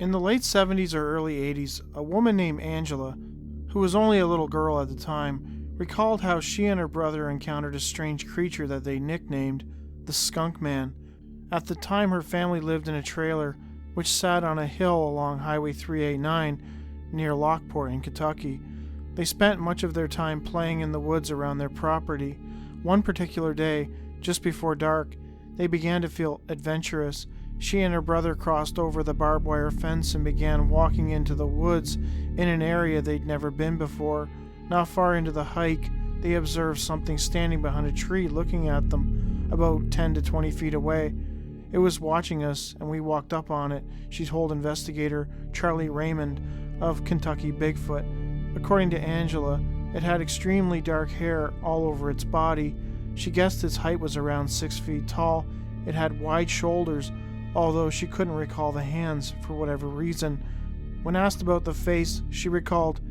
In the late 70s or early 80s, a woman named Angela, who was only a little girl at the time, recalled how she and her brother encountered a strange creature that they nicknamed the Skunk Man. At the time, her family lived in a trailer which sat on a hill along Highway 389 near Lockport in Kentucky. They spent much of their time playing in the woods around their property. One particular day, just before dark, they began to feel adventurous. She and her brother crossed over the barbed wire fence and began walking into the woods in an area they'd never been before. Not far into the hike, they observed something standing behind a tree looking at them, about 10 to 20 feet away. It was watching us, and we walked up on it, she told investigator Charlie Raymond of Kentucky Bigfoot. According to Angela, it had extremely dark hair all over its body. She guessed its height was around 6 feet tall. It had wide shoulders, although she couldn't recall the hands for whatever reason. When asked about the face, she recalled,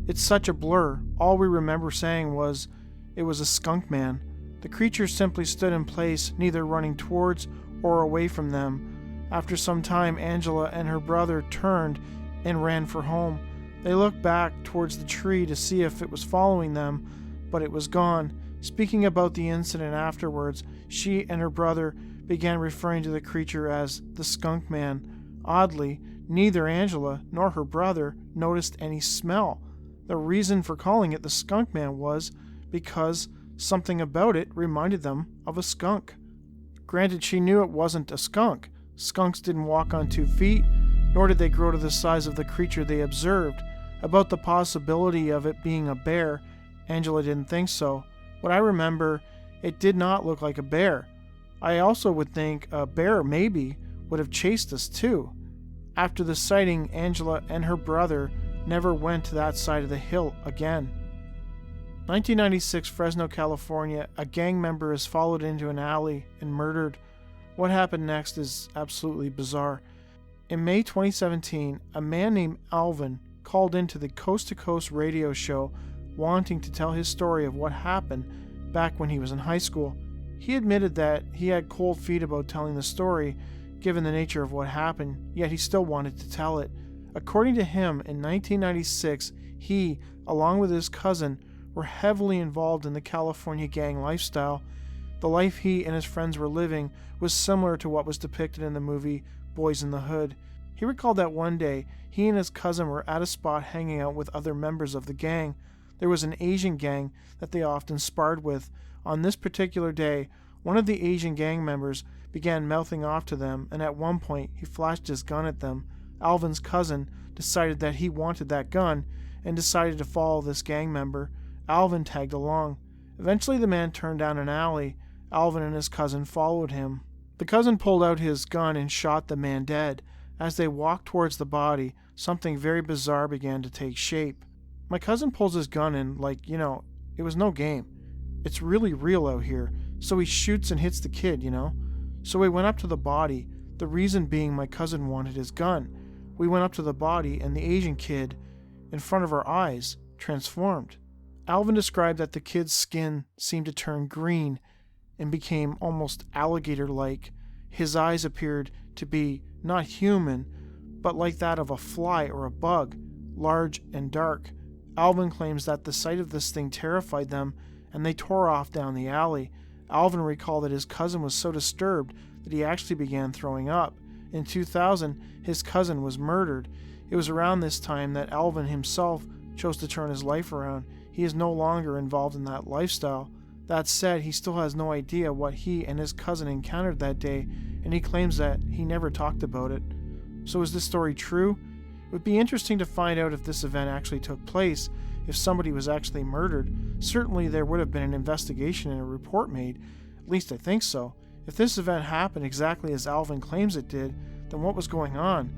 "It's such a blur. All we remember saying was, it was a skunk man." The creature simply stood in place, neither running towards or away from them. After some time, Angela and her brother turned and ran for home. They looked back towards the tree to see if it was following them, but it was gone. Speaking about the incident afterwards, she and her brother began referring to the creature as the Skunk Man. Oddly, neither Angela nor her brother noticed any smell. The reason for calling it the Skunk Man was because something about it reminded them of a skunk. Granted, she knew it wasn't a skunk. Skunks didn't walk on 2 feet, nor did they grow to the size of the creature they observed. About the possibility of it being a bear, Angela didn't think so. What I remember, it did not look like a bear. I also would think a bear maybe would have chased us too. After the sighting, Angela and her brother never went to that side of the hill again. 1996, Fresno, California, a gang member is followed into an alley and murdered. What happened next is absolutely bizarre. In May 2017, a man named Alvin called into the Coast to Coast radio show wanting to tell his story of what happened back when he was in high school. He admitted that he had cold feet about telling the story, given the nature of what happened, yet he still wanted to tell it. According to him, in 1996, he, along with his cousin, were heavily involved in the California gang lifestyle. The life he and his friends were living was similar to what was depicted in the movie Boys in the Hood. He recalled that one day, he and his cousin were at a spot hanging out with other members of the gang. There was an Asian gang that they often sparred with. On this particular day, one of the Asian gang members began mouthing off to them, and at one point he flashed his gun at them. Alvin's cousin decided that he wanted that gun and decided to follow this gang member. Alvin tagged along. Eventually the man turned down an alley. Alvin and his cousin followed him. The cousin pulled out his gun and shot the man dead. As they walked towards the body, something very bizarre began to take shape. My cousin pulls his gun and, it was no game. It's really real out here, so he shoots and hits the kid, So we went up to the body, the reason being my cousin wanted his gun. We went up to the body, and the Asian kid, in front of our eyes, transformed. Alvin described that the kid's skin seemed to turn green and became almost alligator-like. His eyes appeared to be not human, but like that of a fly or a bug, large and dark. Alvin claims that the sight of this thing terrified them, and they tore off down the alley. Alvin recalled that his cousin was so disturbed that he actually began throwing up. In 2000, his cousin was murdered. It was around this time that Alvin himself chose to turn his life around. He is no longer involved in that lifestyle. That said, he still has no idea what he and his cousin encountered that day, and he claims that he never talked about it. So is this story true? It would be interesting to find out if this event actually took place, if somebody was actually murdered. Certainly there would have been an investigation and a report made. At least I think so. If this event happened exactly as Alvin claims it did, then what was going on?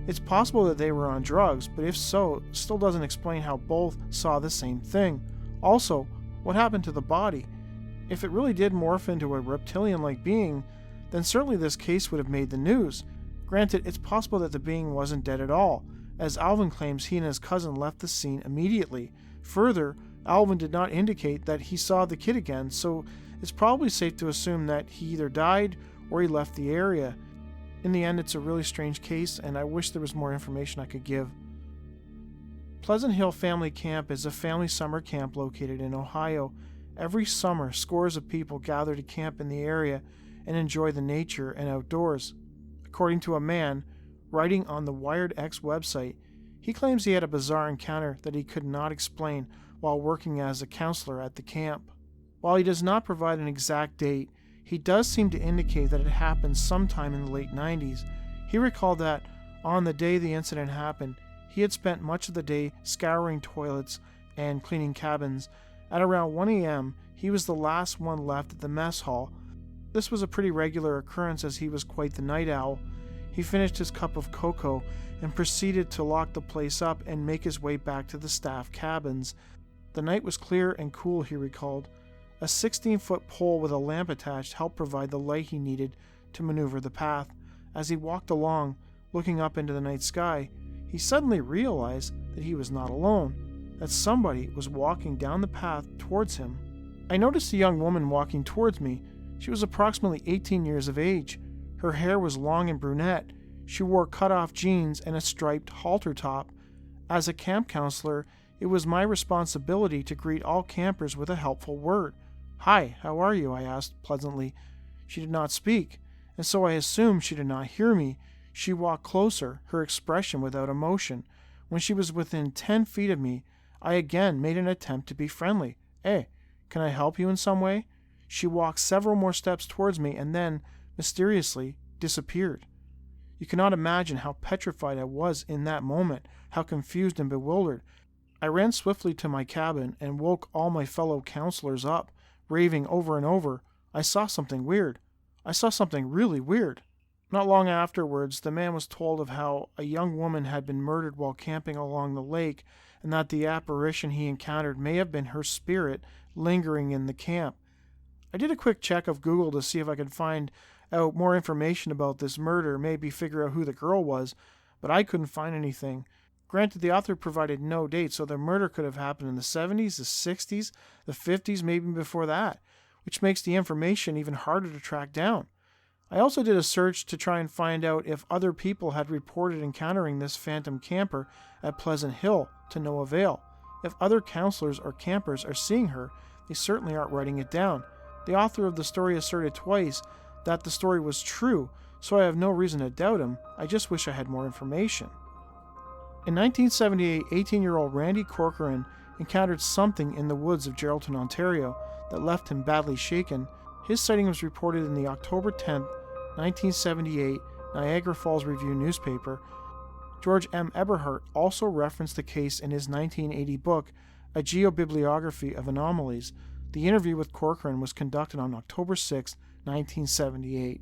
It's possible that they were on drugs, but if so, it still doesn't explain how both saw the same thing. Also, what happened to the body? If it really did morph into a reptilian-like being, then certainly this case would have made the news. Granted, it's possible that the being wasn't dead at all, as Alvin claims he and his cousin left the scene immediately. Further, Alvin did not indicate that he saw the kid again, so it's probably safe to assume that he either died or he left the area. In the end, it's a really strange case, and I wish there was more information I could give. Pleasant Hill Family Camp is a family summer camp located in Ohio. Every summer, scores of people gather to camp in the area and enjoy the nature and outdoors. According to a man writing on the Wired X website, he claims he had a bizarre encounter that he could not explain while working as a counselor at the camp. While he does not provide an exact date, he does seem to indicate that it happened sometime in the late 90s. He recalled that on the day the incident happened, he had spent much of the day scouring toilets and cleaning cabins. At around 1 a.m., he was the last one left at the mess hall. This was a pretty regular occurrence as he was quite the night owl. He finished his cup of cocoa and proceeded to lock the place up and make his way back to the staff cabins. The night was clear and cool, he recalled. A 16-foot pole with a lamp attached helped provide the light he needed to maneuver the path. As he walked along, looking up into the night sky, he suddenly realized that he was not alone, that somebody was walking down the path towards him. I noticed a young woman walking towards me. She was approximately 18 years of age. Her hair was long and brunette. She wore cut-off jeans and a striped halter top. As a camp counselor, it was my responsibility to greet all campers with a helpful word. "Hi, how are you?" I asked pleasantly. She did not speak, and so I assumed she did not hear me. She walked closer, her expression without emotion. When she was within 10 feet of me, I again made an attempt to be friendly. "Hey, can I help you in some way?" She walked several more steps towards me and then, mysteriously, disappeared. You cannot imagine how petrified I was in that moment, how confused and bewildered. I ran swiftly to my cabin and woke all my fellow counselors up, raving over and over, "I saw something weird. I saw something really weird." Not long afterwards, the man was told of how a young woman had been murdered while camping along the lake, and that the apparition he encountered may have been her spirit lingering in the camp. I did a quick check of Google to see if I could find out more information about this murder, maybe figure out who the girl was, but I couldn't find anything. Granted, the author provided no date, so the murder could have happened in the 70s, the 60s, the 50s, maybe before that, which makes the information even harder to track down. I also did a search to try and find out if other people had reported encountering this phantom camper at Pleasant Hill, to no avail. If other counselors or campers are seeing her, they certainly aren't writing it down. The author of the story asserted twice that the story was true, so I have no reason to doubt him. I just wish I had more information. In 1978, 18-year-old Randy Corcoran encountered something in the woods of Geraldton, Ontario, that left him badly shaken. His sighting was reported in the October 10, 1978 Niagara Falls Review newspaper. George M. Eberhardt also referenced the case in his 1980 book, A Geobibliography of Anomalies. The interview with Corcoran was conducted on October 6, 1978.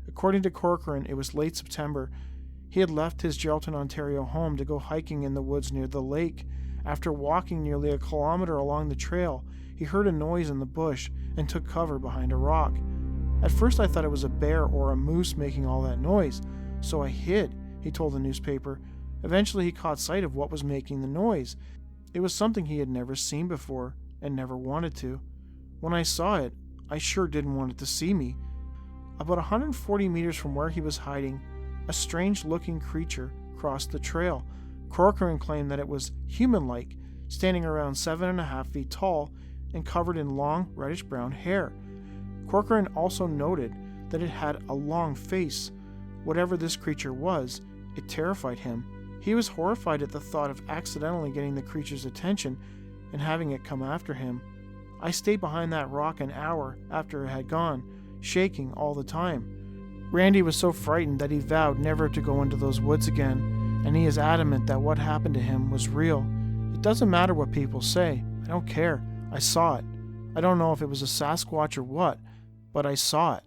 According to Corcoran, it was late September. He had left his Geraldton, Ontario home to go hiking in the woods near the lake. After walking nearly a kilometer along the trail, he heard a noise in the bush and took cover behind a rock. At first I thought it was a bear or a moose making all that noise, so I hid, he told the newspaper. Eventually he caught sight of what was making the noise. It was something he had never seen before and never wanted to. When I saw it, I sure didn't want it to see me. About 140 meters from where he was hiding, a strange-looking creature crossed the trail. Corcoran claimed that it was human-like, standing around 7.5 feet tall and covered in long, reddish-brown hair. Corcoran also noted that it had a long face. Whatever this creature was, it terrified him. He was horrified at the thought of accidentally getting the creature's attention and having it come after him. I stayed behind that rock an hour after it had gone, shaking all the time. Randy was so frightened that he vowed never to go into those woods again, and he is adamant that what happened to him was real. It doesn't matter what people say. I don't care. I saw it. I don't know if it was a Sasquatch or what, but I saw it.